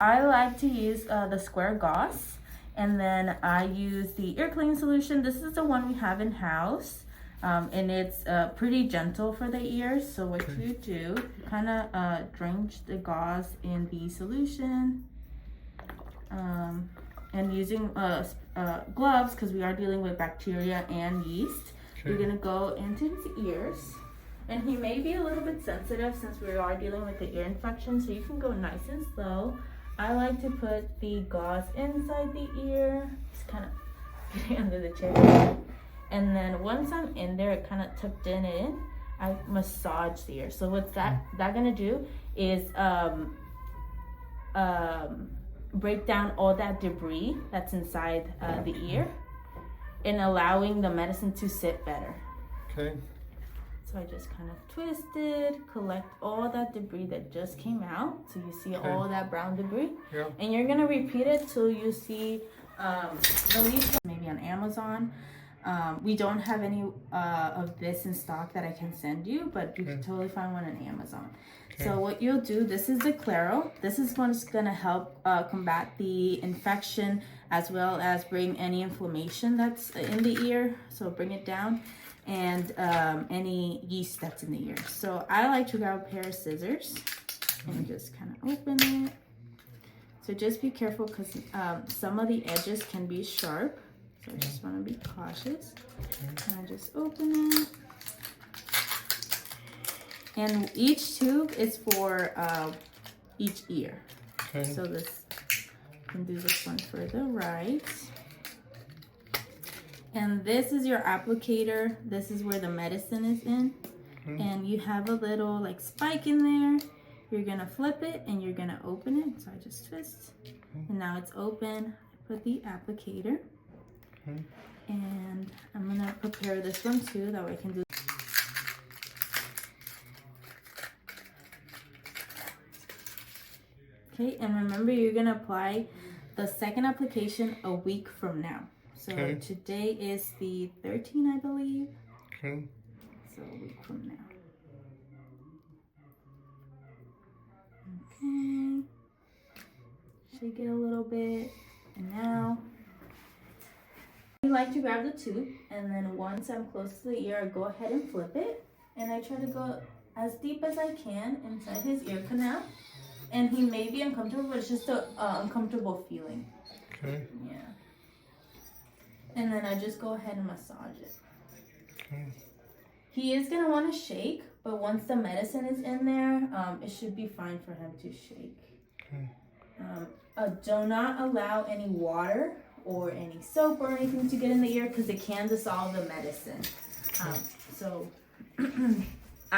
I like to use the square gauze, and then I use the ear cleaning solution. This is the one we have in house, and it's pretty gentle for the ears. So what you do, kind of drench the gauze in the solution, and using gloves because we are dealing with bacteria and yeast. You're gonna go into his ears, and he may be a little bit sensitive since we are dealing with the ear infection, so you can go nice and slow. I like to put the gauze inside the ear, just kind of get it under the chair, and then once I'm in there, it kind of tucked in, I massage the ear. So what's that gonna do is break down all that debris that's inside the ear, and allowing the medicine to sit better. Okay. So I just kind of twisted, collect all that debris that just came out. So you see all that brown debris. Yeah. And you're gonna repeat it till you see the least, maybe on Amazon. We don't have any of this in stock that I can send you, but you can totally find one on Amazon. So what you'll do, this is the Claro. This is what's gonna help combat the infection as well as bring any inflammation that's in the ear. So bring it down, and any yeast that's in the ear. So I like to grab a pair of scissors and just kind of open it. So just be careful because some of the edges can be sharp. So I just want to be cautious. And I just open it. And each tube is for each ear. So this, you can do this one for the right. And this is your applicator. This is where the medicine is in. And you have a little like spike in there. You're gonna flip it and you're gonna open it. So I just twist. And now it's open. I put the applicator. And I'm gonna prepare this one too, that way I can do. Okay, and remember you're gonna apply the second application a week from now. So today is the 13th, I believe. So a week from now. Okay. Shake it a little bit. And now, I like to grab the tube, and then once I'm close to the ear, I go ahead and flip it. And I try to go as deep as I can inside his ear canal. And he may be uncomfortable, but it's just an uncomfortable feeling. Yeah. And then I just go ahead and massage it. He is gonna want to shake, but once the medicine is in there, it should be fine for him to shake. Do not allow any water or any soap or anything to get in the ear because it can dissolve the medicine. So